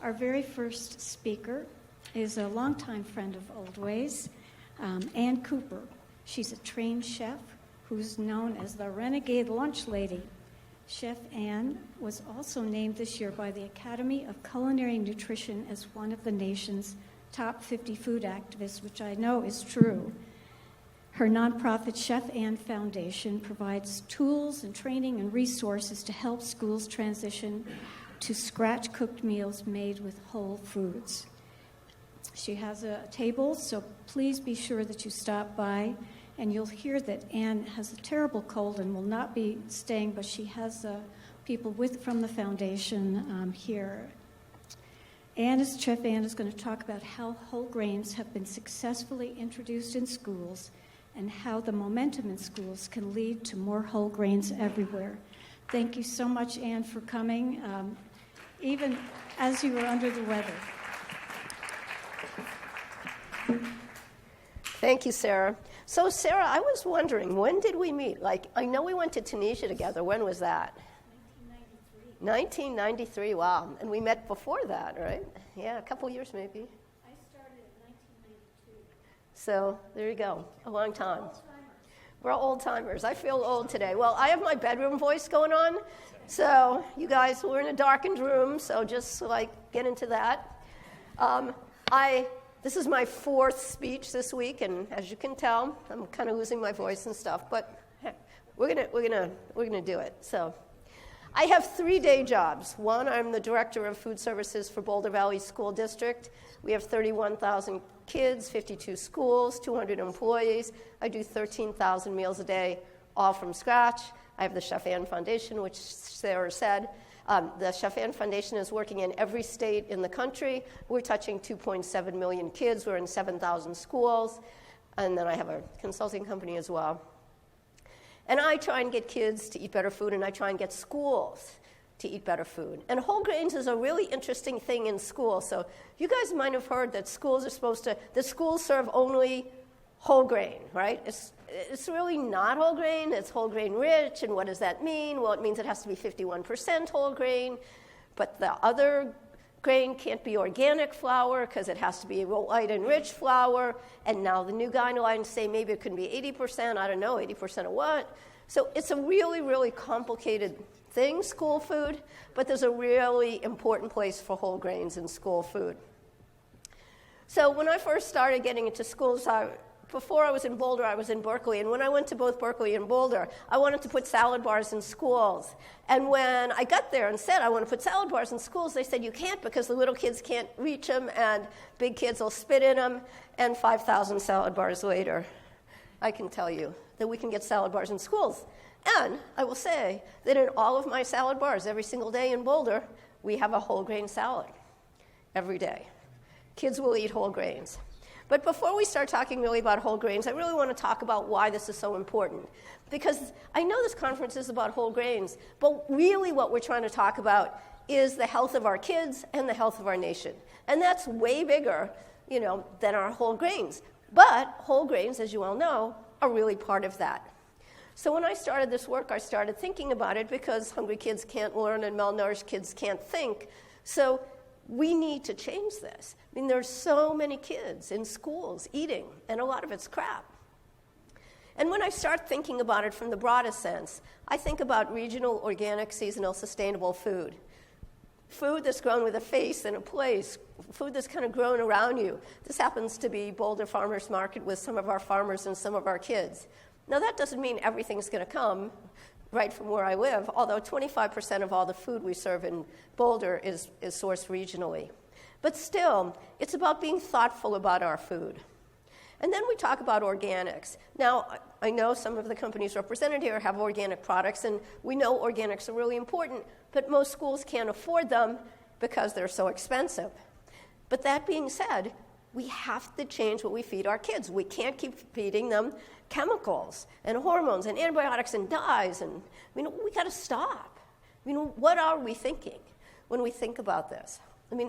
Our very first speaker is a longtime friend of Oldways, Ann Cooper. She's a trained chef who's known as the Renegade Lunch Lady. Chef Ann was also named this year by the Academy of Culinary Nutrition as one of the nation's top 50 food activists, which I know is true. Her nonprofit Chef Ann Foundation provides tools and training and resources to help schools transition to scratch-cooked meals made with whole foods. She has a table, so please be sure that you stop by, and you'll hear that Ann has a terrible cold and will not be staying, but she has people from the foundation here. Chef Ann is going to talk about how whole grains have been successfully introduced in schools and how the momentum in schools can lead to more whole grains everywhere. Thank you so much, Ann, for coming, even as you were under the weather. Thank you, Sarah. So, Sarah, I was wondering, when did we meet? I know we went to Tunisia together. When was that? 1993, wow. And we met before that, right? Yeah, a couple years maybe. I started in 1992. So, there you go, a long time. We're old-timers. I feel old today. Well, I have my bedroom voice going on, so you guys, we're in a darkened room, so just get into that. This is my fourth speech this week, and as you can tell, I'm kind of losing my voice and stuff, but we're gonna do it. So, I have 3 day jobs. One, I'm the director of food services for Boulder Valley School District. We have 31,000 kids, 52 schools, 200 employees. I do 13,000 meals a day, all from scratch. I have the Chef Ann Foundation, which Sarah said. The Chef Ann Foundation is working in every state in the country. We're touching 2.7 million kids. We're in 7,000 schools. And then I have a consulting company as well. And I try and get kids to eat better food, and I try and get schools to eat better food. And whole grains is a really interesting thing in schools. So you guys might have heard that schools serve only whole grain, right? It's really not whole grain. It's whole grain rich. And what does that mean? Well, it means it has to be 51% whole grain. But the other grain can't be organic flour because it has to be light and rich flour. And now the new guidelines say maybe it can be 80%. I don't know, 80% of what? So it's a really, really complicated thing, school food. But there's a really important place for whole grains in school food. So when I first started getting into schools, before I was in Boulder, I was in Berkeley. And when I went to both Berkeley and Boulder, I wanted to put salad bars in schools. And when I got there and said, I want to put salad bars in schools, they said, you can't because the little kids can't reach them and big kids will spit in them. And 5,000 salad bars later, I can tell you that we can get salad bars in schools. And I will say that in all of my salad bars, every single day in Boulder, we have a whole grain salad every day. Kids will eat whole grains. But before we start talking really about whole grains, I really want to talk about why this is so important. Because I know this conference is about whole grains, but really what we're trying to talk about is the health of our kids and the health of our nation. And that's way bigger, than our whole grains. But whole grains, as you all know, are really part of that. So when I started this work, I started thinking about it because hungry kids can't learn and malnourished kids can't think. So we need to change this. I mean, there's so many kids in schools eating, and a lot of it's crap. And when I start thinking about it from the broadest sense, I think about regional, organic, seasonal, sustainable food. Food that's grown with a face and a place, food that's kind of grown around you. This happens to be Boulder Farmers Market with some of our farmers and some of our kids. Now, that doesn't mean everything's going to come right from where I live, although 25% of all the food we serve in Boulder is sourced regionally. But still, it's about being thoughtful about our food. And then we talk about organics. Now, I know some of the companies represented here have organic products, and we know organics are really important, but most schools can't afford them because they're so expensive. But that being said, we have to change what we feed our kids. We can't keep feeding them chemicals and hormones and antibiotics and dyes. And we got to stop. What are we thinking when we think about this?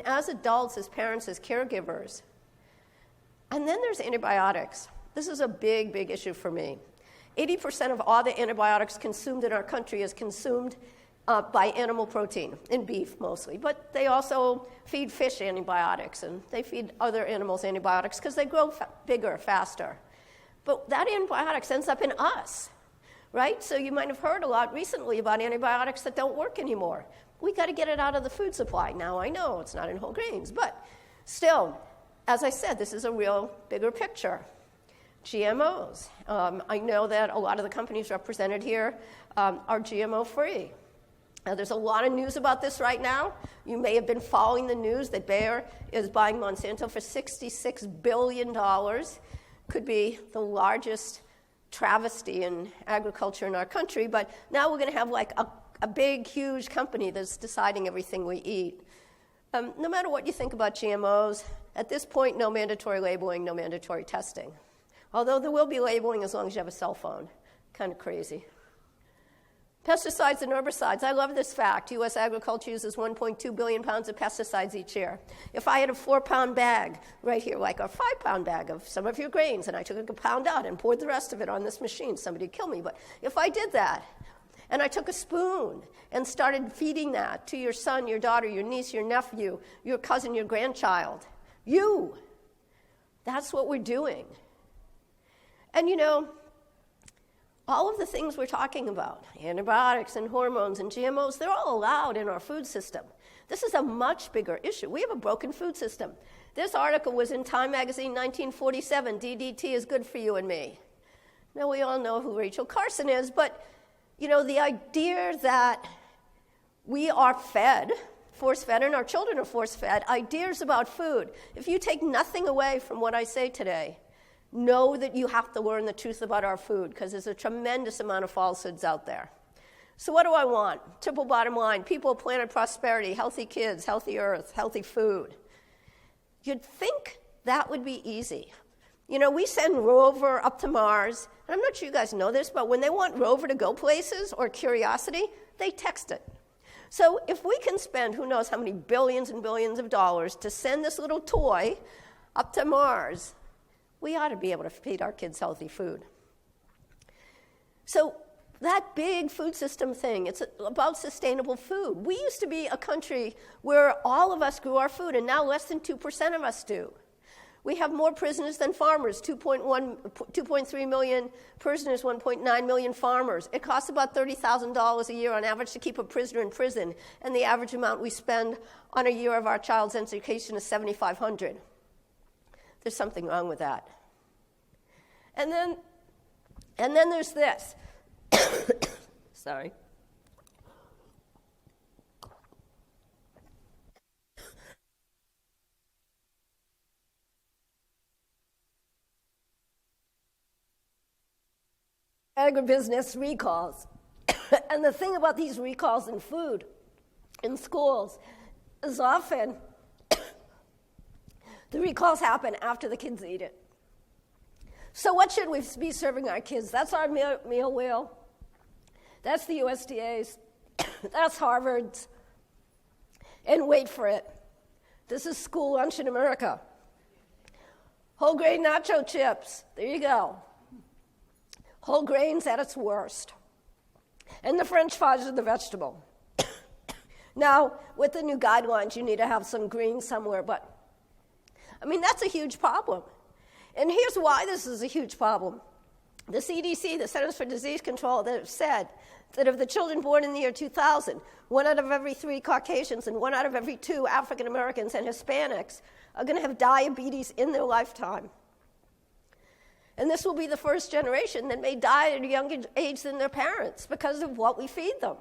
As adults, as parents, as caregivers. And then there's antibiotics. This is a big, big issue for me. 80% of all the antibiotics consumed in our country is consumed by animal protein, in beef mostly. But they also feed fish antibiotics, and they feed other animals antibiotics because they grow bigger, faster. But that antibiotics ends up in us, right? So you might have heard a lot recently about antibiotics that don't work anymore. We got to get it out of the food supply. Now, I know it's not in whole grains, but still, as I said, this is a real bigger picture. GMOs. I know that a lot of the companies represented here are GMO-free. There's a lot of news about this right now. You may have been following the news that Bayer is buying Monsanto for $66 billion. Could be the largest travesty in agriculture in our country, but now we're going to have like a big, huge company that's deciding everything we eat. No matter what you think about GMOs, at this point, no mandatory labeling, no mandatory testing. Although there will be labeling as long as you have a cell phone. Kind of crazy. Pesticides and herbicides. I love this fact. U.S. agriculture uses 1.2 billion pounds of pesticides each year. If I had a 4-pound bag right here, like a 5-pound bag of some of your grains, and I took a pound out and poured the rest of it on this machine, somebody would kill me. But if I did that, and I took a spoon and started feeding that to your son, your daughter, your niece, your nephew, your cousin, your grandchild, that's what we're doing. And you know, all of the things we're talking about, antibiotics and hormones and GMOs, they're all allowed in our food system. This is a much bigger issue. We have a broken food system. This article was in Time magazine 1947, DDT is good for you and me. Now, we all know who Rachel Carson is, but you know, the idea that we are fed, force-fed, and our children are force-fed, ideas about food. If you take nothing away from what I say today, know that you have to learn the truth about our food because there's a tremendous amount of falsehoods out there. So what do I want? Triple bottom line, people, planet, prosperity, healthy kids, healthy earth, healthy food. You'd think that would be easy. You know, we send Rover up to Mars, and I'm not sure you guys know this, but when they want Rover to go places or Curiosity, they text it. So if we can spend who knows how many billions and billions of dollars to send this little toy up to Mars, we ought to be able to feed our kids healthy food. So that big food system thing, it's about sustainable food. We used to be a country where all of us grew our food, and now less than 2% of us do. We have more prisoners than farmers, 2.3 million prisoners, 1.9 million farmers. It costs about $30,000 a year on average to keep a prisoner in prison, and the average amount we spend on a year of our child's education is $7,500. There's something wrong with that. And then there's this. Sorry. Agribusiness recalls. And the thing about these recalls in food, in schools, is often the recalls happen after the kids eat it. So what should we be serving our kids? That's our meal wheel. That's the USDA's. That's Harvard's. And wait for it. This is school lunch in America. Whole grain nacho chips. There you go. Whole grains at its worst. And the French fries are the vegetable. Now, with the new guidelines, you need to have some greens somewhere, but I mean, that's a huge problem. And here's why this is a huge problem. The CDC, the Centers for Disease Control, that have said that of the children born in the year 2000, 1 out of every 3 Caucasians and 1 out of every 2 African Americans and Hispanics are going to have diabetes in their lifetime. And this will be the first generation that may die at a younger age than their parents because of what we feed them.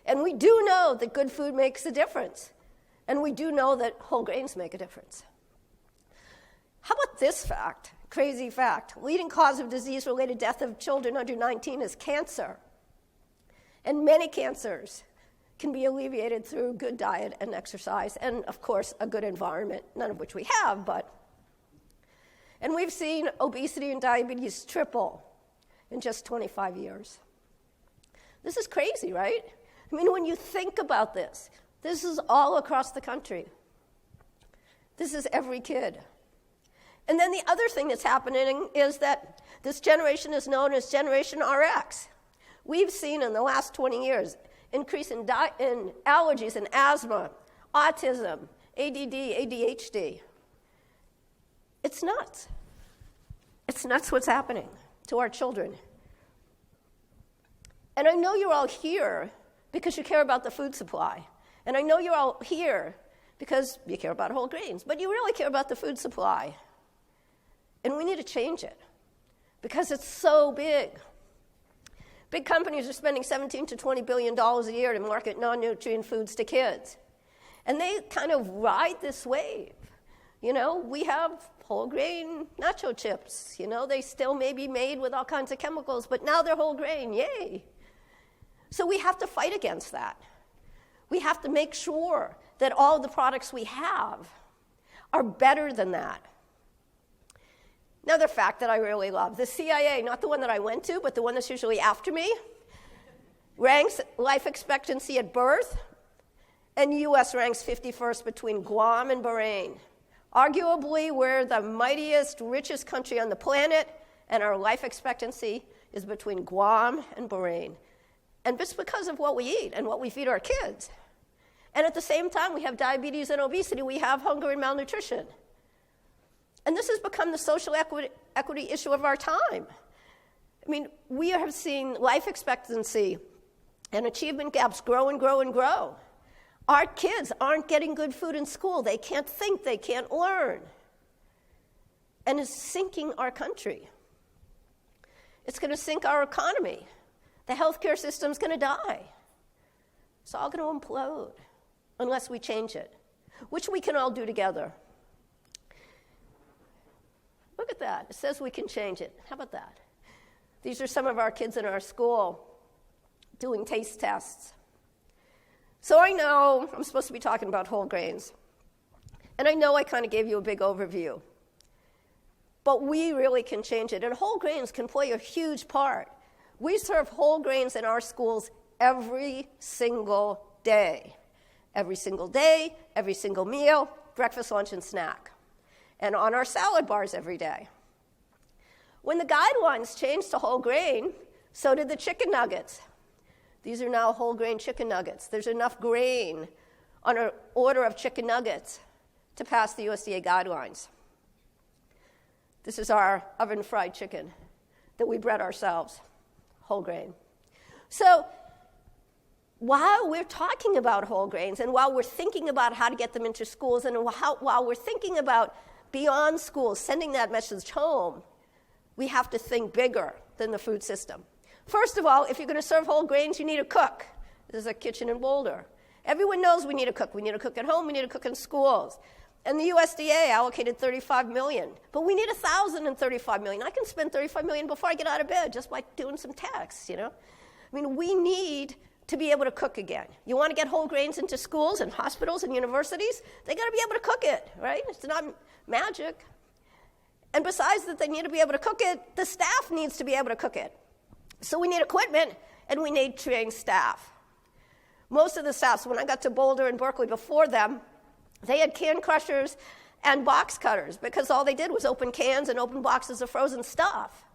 And we do know that good food makes a difference. And we do know that whole grains make a difference. How about this fact, crazy fact? Leading cause of disease-related death of children under 19 is cancer. And many cancers can be alleviated through good diet and exercise and, of course, a good environment, none of which we have, but. And we've seen obesity and diabetes triple in just 25 years. This is crazy, right? I mean, when you think about this is all across the country. This is every kid. And then the other thing that's happening is that this generation is known as Generation RX. We've seen in the last 20 years increase in allergies and asthma, autism, ADD, ADHD. It's nuts. It's nuts what's happening to our children. And I know you're all here because you care about the food supply. And I know you're all here because you care about whole grains, but you really care about the food supply. And we need to change it because it's so big. Big companies are spending $17 to $20 billion a year to market non-nutrient foods to kids. And they kind of ride this wave. You know, we have whole grain nacho chips. You know, they still may be made with all kinds of chemicals, but now they're whole grain, yay. So we have to fight against that. We have to make sure that all the products we have are better than that. Another fact that I really love, the CIA, not the one that I went to, but the one that's usually after me, ranks life expectancy at birth, and U.S. ranks 51st between Guam and Bahrain. Arguably, we're the mightiest, richest country on the planet, and our life expectancy is between Guam and Bahrain. And it's because of what we eat and what we feed our kids. And at the same time, we have diabetes and obesity. We have hunger and malnutrition. And this has become the social equity issue of our time. I mean, we have seen life expectancy and achievement gaps grow and grow and grow. Our kids aren't getting good food in school. They can't think. They can't learn. And it's sinking our country. It's going to sink our economy. The healthcare system's going to die. It's all going to implode unless we change it, which we can all do together. Look at that. It says we can change it. How about that? These are some of our kids in our school doing taste tests. So I know I'm supposed to be talking about whole grains. And I know I kind of gave you a big overview. But we really can change it. And whole grains can play a huge part. We serve whole grains in our schools every single day. Every single day, every single meal, breakfast, lunch, and snack. And on our salad bars every day. When the guidelines changed to whole grain, so did the chicken nuggets. These are now whole grain chicken nuggets. There's enough grain on an order of chicken nuggets to pass the USDA guidelines. This is our oven-fried chicken that we bred ourselves, whole grain. So while we're talking about whole grains and while we're thinking about how to get them into schools and while we're thinking about beyond schools, sending that message home, we have to think bigger than the food system. First of all, if you're going to serve whole grains, you need a cook. There's a kitchen in Boulder. Everyone knows we need a cook. We need a cook at home. We need a cook in schools. And the USDA allocated $35 million. But we need 1,035 million. I can spend $35 million before I get out of bed just by doing some tasks, you know? I mean, we need to be able to cook again. You want to get whole grains into schools and hospitals and universities? They got to be able to cook it, right? It's not magic. And besides that they need to be able to cook it, the staff needs to be able to cook it. So we need equipment, and we need trained staff. Most of the staffs, when I got to Boulder and Berkeley before them, they had can crushers and box cutters because all they did was open cans and open boxes of frozen stuff.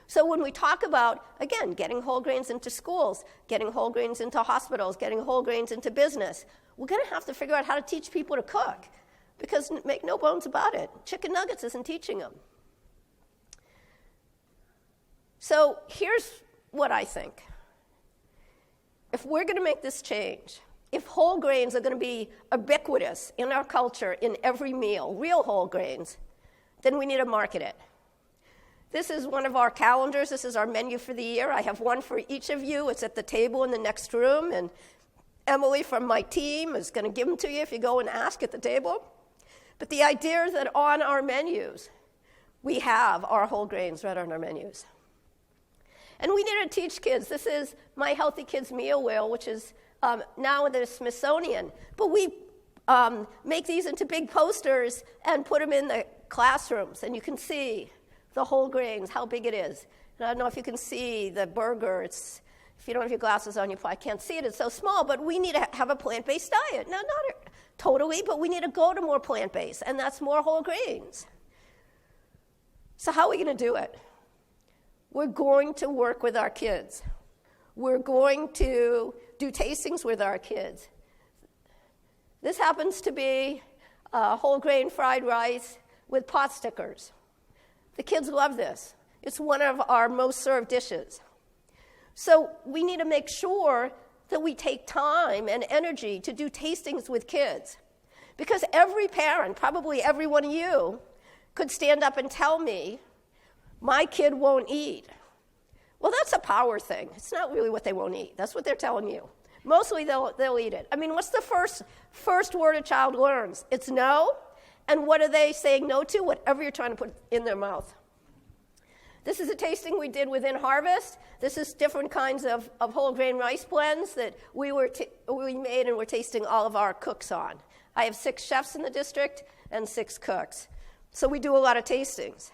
So when we talk about, again, getting whole grains into schools, getting whole grains into hospitals, getting whole grains into business, we're going to have to figure out how to teach people to cook because make no bones about it, chicken nuggets isn't teaching them. So here's what I think. If we're going to make this change, if whole grains are going to be ubiquitous in our culture in every meal, real whole grains, then we need to market it. This is one of our calendars. This is our menu for the year. I have one for each of you. It's at the table in the next room, and Emily from my team is going to give them to you if you go and ask at the table. But the idea is that on our menus, we have our whole grains right on our menus. And we need to teach kids. This is my Healthy Kids Meal Wheel, which is now in the Smithsonian. But we make these into big posters and put them in the classrooms. And you can see the whole grains, how big it is. And I don't know if you can see the burger. If you don't have your glasses on, you probably can't see it. It's so small. But we need to have a plant-based diet. Now, not totally, but we need to go to more plant-based. And that's more whole grains. So how are we going to do it? We're going to work with our kids. We're going to do tastings with our kids. This happens to be whole grain fried rice with pot stickers. The kids love this. It's one of our most served dishes. So we need to make sure that we take time and energy to do tastings with kids. Because every parent, probably every one of you, could stand up and tell me, my kid won't eat. Well, that's a power thing. It's not really what they won't eat. That's what they're telling you. Mostly they'll eat it. I mean, what's the first word a child learns? It's no. And what are they saying no to? Whatever you're trying to put in their mouth. This is a tasting we did within Harvest. This is different kinds of whole grain rice blends that we made and we're tasting all of our cooks on. I have 6 chefs in the district and 6 cooks. So we do a lot of tastings.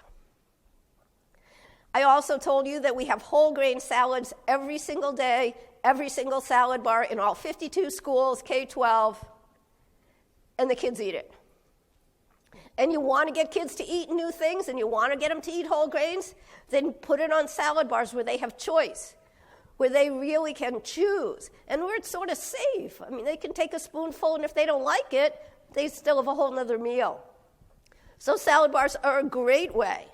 I also told you that we have whole grain salads every single day, every single salad bar in all 52 schools, K-12, and the kids eat it. And you want to get kids to eat new things and you want to get them to eat whole grains, then put it on salad bars where they have choice, where they really can choose, and where it's sort of safe. I mean, they can take a spoonful, and if they don't like it, they still have a whole other meal. So salad bars are a great way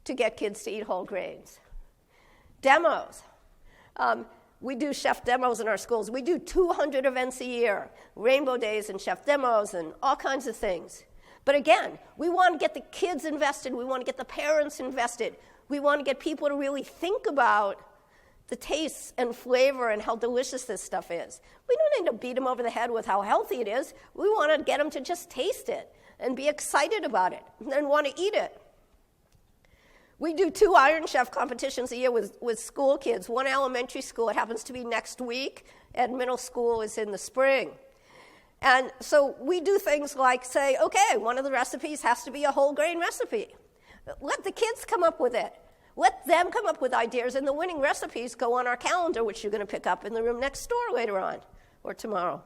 to get kids to eat whole grains. Demos. We do chef demos in our schools. We do 200 events a year, rainbow days and chef demos and all kinds of things. But again, we want to get the kids invested. We want to get the parents invested. We want to get people to really think about the taste and flavor and how delicious this stuff is. We don't need to beat them over the head with how healthy it is. We want to get them to just taste it and be excited about it and want to eat it. We do 2 Iron Chef competitions a year with school kids. One elementary school, it happens to be next week, and middle school is in the spring. And so we do things like say, okay, one of the recipes has to be a whole grain recipe. Let the kids come up with it. Let them come up with ideas, and the winning recipes go on our calendar, which you're going to pick up in the room next door later on or tomorrow.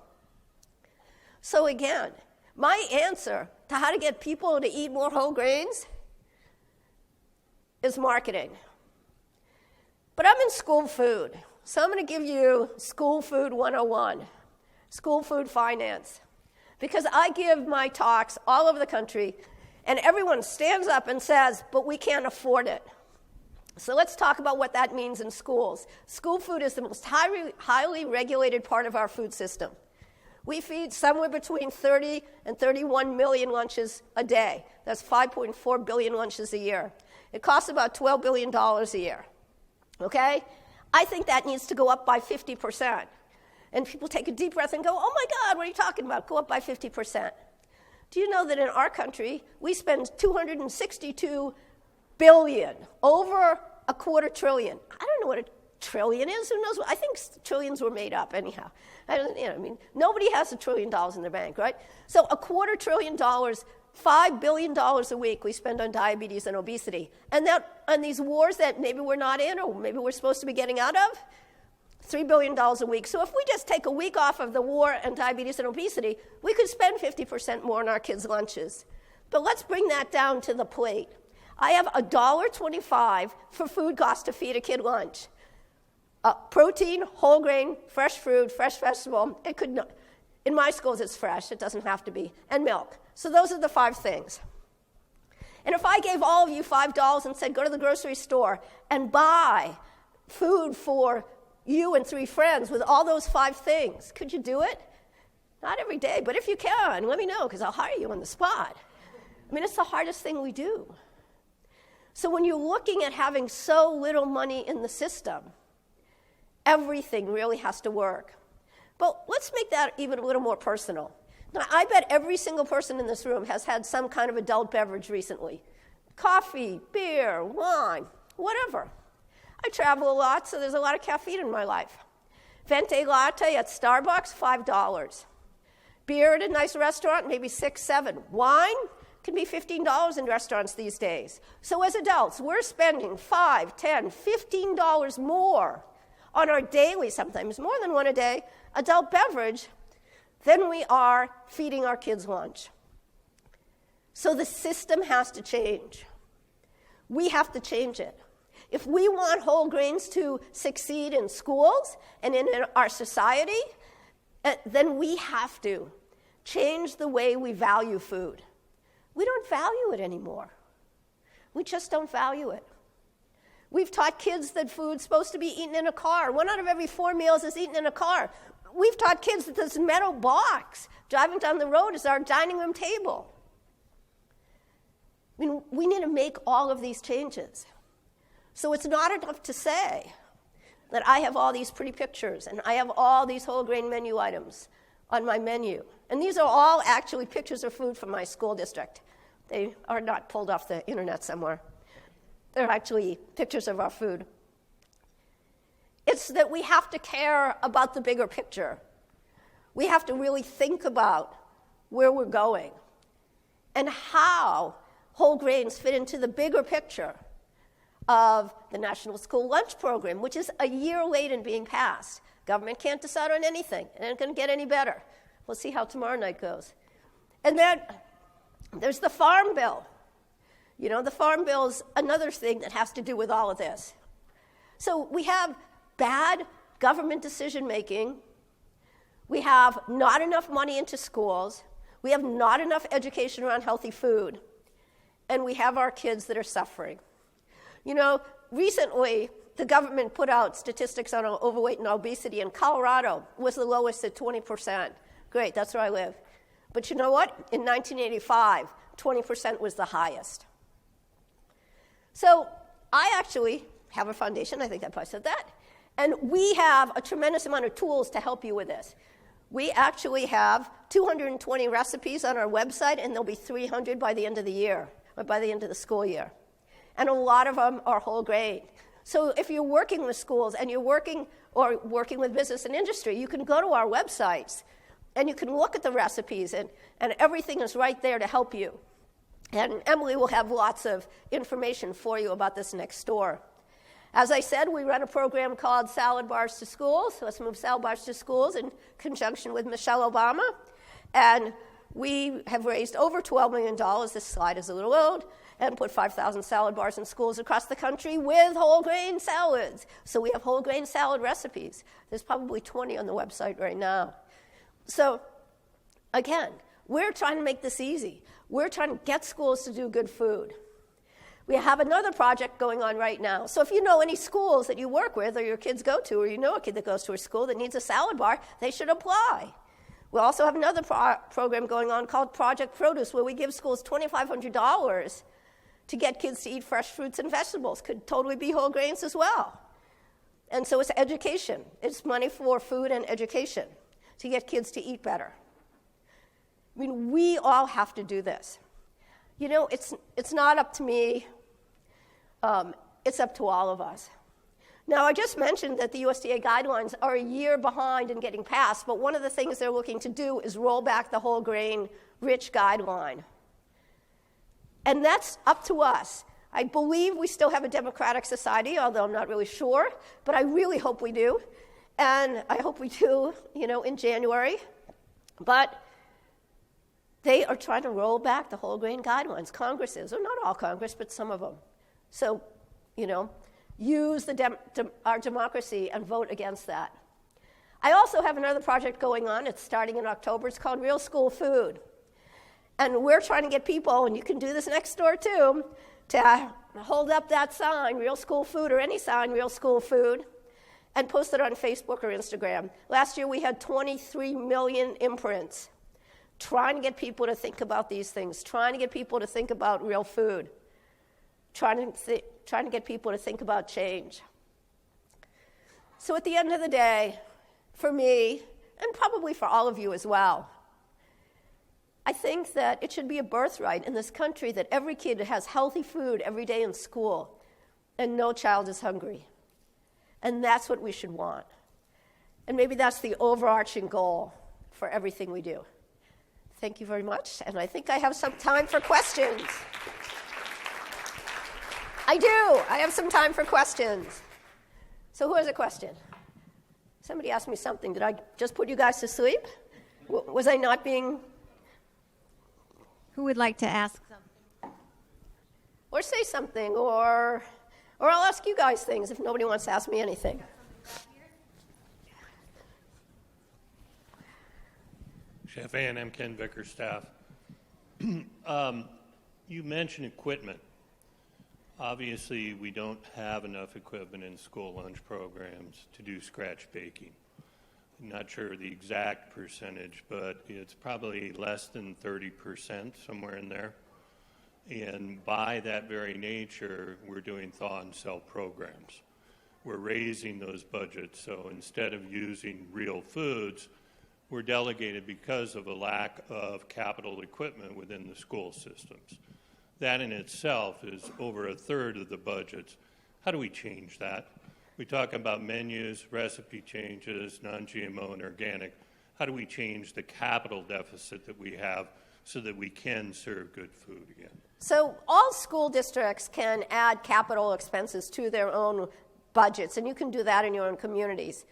So again, my answer to how to get people to eat more whole grains is marketing. But I'm in school food, so I'm going to give you School Food 101, School Food Finance, because I give my talks all over the country, and everyone stands up and says, but we can't afford it. So let's talk about what that means in schools. School food is the most highly regulated part of our food system. We feed somewhere between 30 and 31 million lunches a day. That's 5.4 billion lunches a year. It costs about $12 billion a year, okay? I think that needs to go up by 50%. And people take a deep breath and go, oh my God, what are you talking about? Go up by 50%. Do you know that in our country, we spend $262 billion, over $250 billion. I don't know what a trillion is. Who knows? I think trillions were made up anyhow. Nobody has $1 trillion in their bank, right? So $250 billion, $5 billion a week we spend on diabetes and obesity. And these wars that maybe we're not in or maybe we're supposed to be getting out of, $3 billion a week. So if we just take a week off of the war and diabetes and obesity, we could spend 50% more on our kids' lunches. But let's bring that down to the plate. I have $1.25 for food costs to feed a kid lunch. Protein, whole grain, fresh fruit, fresh vegetable. It could not, in my schools it's fresh, it doesn't have to be, and milk. So those are the 5 things. And if I gave all of you $5 and said, go to the grocery store and buy food for you and 3 friends with all those 5 things, could you do it? Not every day, but if you can, let me know, because I'll hire you on the spot. I mean, it's the hardest thing we do. So when you're looking at having so little money in the system, everything really has to work. But let's make that even a little more personal. Now, I bet every single person in this room has had some kind of adult beverage recently. Coffee, beer, wine, whatever. I travel a lot, so there's a lot of caffeine in my life. Venti latte at Starbucks, $5. Beer at a nice restaurant, maybe $6, $7. Wine can be $15 in restaurants these days. So as adults, we're spending $5, $10, $15 more on our daily, sometimes more than one a day, adult beverage than we are feeding our kids lunch. So the system has to change. We have to change it. If we want whole grains to succeed in schools and in our society, then we have to change the way we value food. We don't value it anymore. We just don't value it. We've taught kids that food's supposed to be eaten in a car. 1 out of every 4 meals is eaten in a car. We've taught kids that this metal box driving down the road is our dining room table. I mean, we need to make all of these changes. So it's not enough to say that I have all these pretty pictures and I have all these whole grain menu items on my menu. And these are all actually pictures of food from my school district. They are not pulled off the internet somewhere. They're actually pictures of our food. It's that we have to care about the bigger picture. We have to really think about where we're going and how whole grains fit into the bigger picture of the National School Lunch Program, which is a year late in being passed. Government can't decide on anything. It ain't going to get any better. We'll see how tomorrow night goes. And then there's the Farm Bill. You know, the Farm Bill is another thing that has to do with all of this. So we have bad government decision-making. We have not enough money into schools. We have not enough education around healthy food. And we have our kids that are suffering. You know, recently, the government put out statistics on overweight and obesity, and Colorado was the lowest at 20%. Great, that's where I live. But you know what? In 1985, 20% was the highest. So I actually have a foundation, I think I probably said that, and we have a tremendous amount of tools to help you with this. We actually have 220 recipes on our website, and there'll be 300 by the end of the year, or by the end of the school year. And a lot of them are whole grain. So if you're working with schools and you're working with business and industry, you can go to our websites and you can look at the recipes, and everything is right there to help you. And Emily will have lots of information for you about this next door. As I said, we run a program called Salad Bars to Schools. Let's Move Salad Bars to Schools in conjunction with Michelle Obama. And we have raised over $12 million. This slide is a little old. And put 5,000 salad bars in schools across the country with whole grain salads. So we have whole grain salad recipes. There's probably 20 on the website right now. So again, we're trying to make this easy. We're trying to get schools to do good food. We have another project going on right now. So if you know any schools that you work with or your kids go to, or you know a kid that goes to a school that needs a salad bar, they should apply. We also have another program going on called Project Produce, where we give schools $2,500 to get kids to eat fresh fruits and vegetables. Could totally be whole grains as well. And so it's education. It's money for food and education to get kids to eat better. I mean, we all have to do this. You know, it's not up to me. It's up to all of us. Now, I just mentioned that the USDA guidelines are a year behind in getting passed, but one of the things they're looking to do is roll back the whole grain rich guideline. And that's up to us. I believe we still have a democratic society, although I'm not really sure, but I really hope we do. And I hope we do, you know, in January. But they are trying to roll back the whole grain guidelines. Congress is, or not all Congress, but some of them. So, you know, use our democracy and vote against that. I also have another project going on. It's starting in October. It's called Real School Food. And we're trying to get people, and you can do this next door too, to hold up that sign, Real School Food, or any sign, Real School Food, and post it on Facebook or Instagram. Last year we had 23 million imprints, trying to get people to think about these things, trying to get people to think about real food, trying to get people to think about change. So at the end of the day, for me, and probably for all of you as well, I think that it should be a birthright in this country that every kid has healthy food every day in school and no child is hungry. And that's what we should want. And maybe that's the overarching goal for everything we do. Thank you very much, and I think I have some time for questions. I do. I have some time for questions. So who has a question? Somebody asked me something. Did I just put you guys to sleep? Was I not being... Who would like to ask something? Or say something, or Or I'll ask you guys things if nobody wants to ask me anything. Chef A&M Ken Vicker staff. You mentioned equipment. Obviously, we don't have enough equipment in school lunch programs to do scratch baking. I'm not sure the exact percentage, but it's probably less than 30%, somewhere in there. And by that very nature, we're doing thaw and sell programs. We're raising those budgets, so instead of using real foods, we're delegated because of a lack of capital equipment within the school systems. That in itself is over a third of the budgets. How do we change that? We talk about menus, recipe changes, non-GMO and organic. How do we change the capital deficit that we have so that we can serve good food again? So all school districts can add capital expenses to their own budgets, and you can do that in your own communities.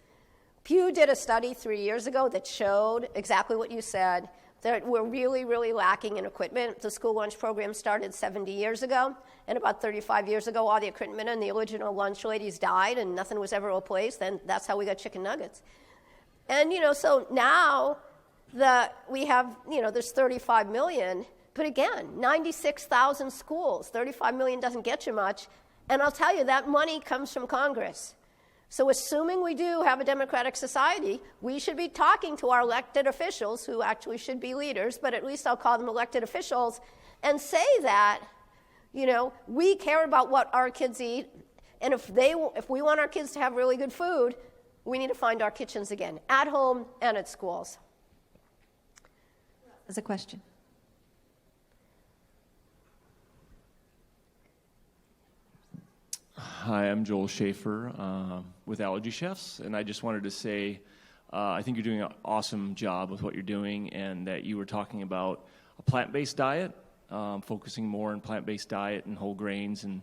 Pew did a study 3 years ago that showed exactly what you said, that we're really, really lacking in equipment. The school lunch program started 70 years ago, and about 35 years ago, all the equipment and the original lunch ladies died, and nothing was ever replaced, and that's how we got chicken nuggets. And, so now we have, there's 35 million, but again, 96,000 schools, 35 million doesn't get you much, and I'll tell you, that money comes from Congress. So assuming we do have a democratic society, we should be talking to our elected officials, who actually should be leaders, but at least I'll call them elected officials, and say that, we care about what our kids eat, and if we want our kids to have really good food, we need to find our kitchens again, at home and at schools. As a question. Hi, I'm Joel Schaefer with Allergy Chefs, and I just wanted to say I think you're doing an awesome job with what you're doing, and that you were talking about a plant-based diet, focusing more on plant-based diet and whole grains, and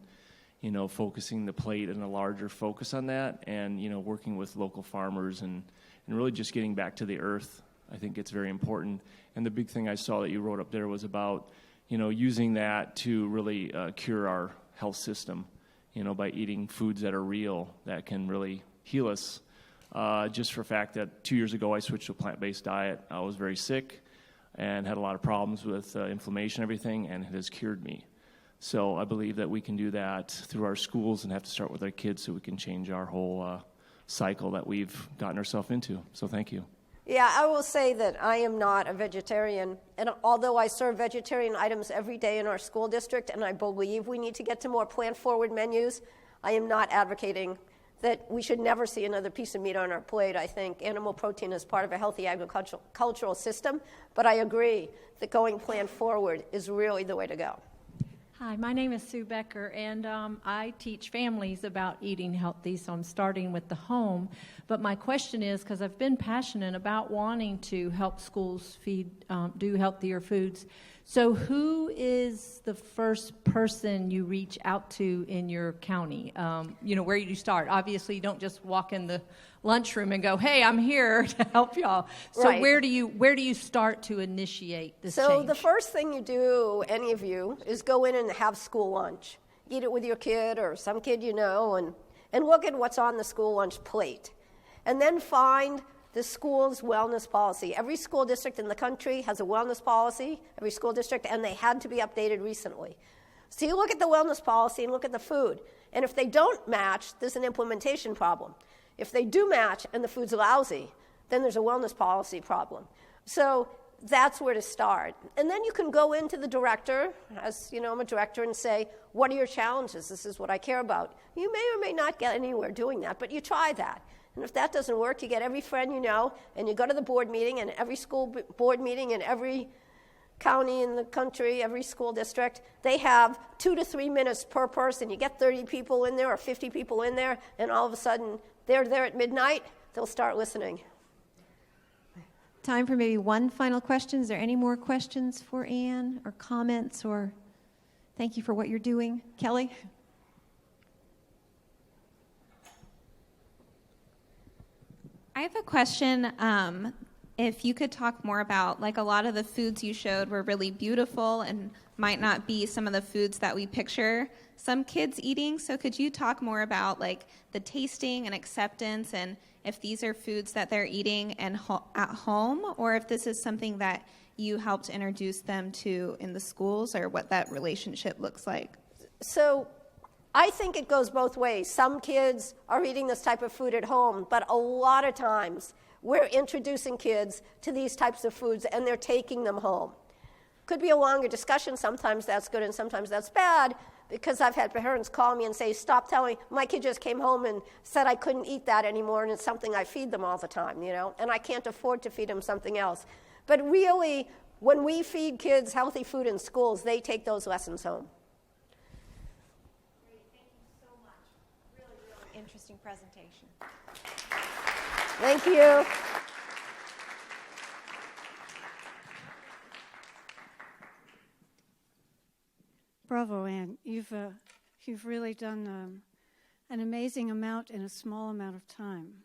focusing the plate and a larger focus on that, and working with local farmers and really just getting back to the earth. I think it's very important. And the big thing I saw that you wrote up there was about using that to really cure our health system. By eating foods that are real, that can really heal us. Just for the fact that 2 years ago I switched to a plant-based diet. I was very sick and had a lot of problems with inflammation and everything, and it has cured me. So I believe that we can do that through our schools and have to start with our kids so we can change our whole cycle that we've gotten ourselves into. So thank you. Yeah, I will say that I am not a vegetarian, and although I serve vegetarian items every day in our school district, and I believe we need to get to more plant-forward menus, I am not advocating that we should never see another piece of meat on our plate. I think animal protein is part of a healthy agricultural system, but I agree that going plant-forward is really the way to go. Hi, my name is Sue Becker, and I teach families about eating healthy, so I'm starting with the home. But my question is, because I've been passionate about wanting to help schools do healthier foods, so who is the first person you reach out to in your county? Where do you start? Obviously, you don't just walk in the lunchroom and go, "Hey, I'm here to help y'all." So right. where do you start to initiate this change? So the first thing you do, any of you, is go in and have school lunch. Eat it with your kid or some kid and look at what's on the school lunch plate. And then find the school's wellness policy. Every school district in the country has a wellness policy, every school district, and they had to be updated recently. So you look at the wellness policy and look at the food. And if they don't match, there's an implementation problem. If they do match and the food's lousy, then there's a wellness policy problem. So that's where to start. And then you can go into the director, as I'm a director, and say, what are your challenges? This is what I care about. You may or may not get anywhere doing that, but you try that. And if that doesn't work, you get every friend and you go to the board meeting, and every school board meeting in every county in the country, every school district, they have 2 to 3 minutes per person. You get 30 people in there or 50 people in there, and all of a sudden, they're there at midnight, they'll start listening. Time for maybe one final question. Is there any more questions for Ann or comments, or thank you for what you're doing? Kelly? I have a question, and if you could talk more about, like, a lot of the foods you showed were really beautiful and might not be some of the foods that we picture some kids eating. So could you talk more about, like, the tasting and acceptance, and if these are foods that they're eating and at home, or if this is something that you helped introduce them to in the schools, or what that relationship looks like? So I think it goes both ways. Some kids are eating this type of food at home, but a lot of times we're introducing kids to these types of foods and they're taking them home. Could be a longer discussion. Sometimes that's good and sometimes that's bad, because I've had parents call me and say, stop telling me, my kid just came home and said I couldn't eat that anymore, and it's something I feed them all the time, you know, and I can't afford to feed them something else. But really, when we feed kids healthy food in schools, they take those lessons home. Great. Thank you so much. Really, really interesting presentation. Thank you. Bravo, Ann. You've really done an amazing amount in a small amount of time.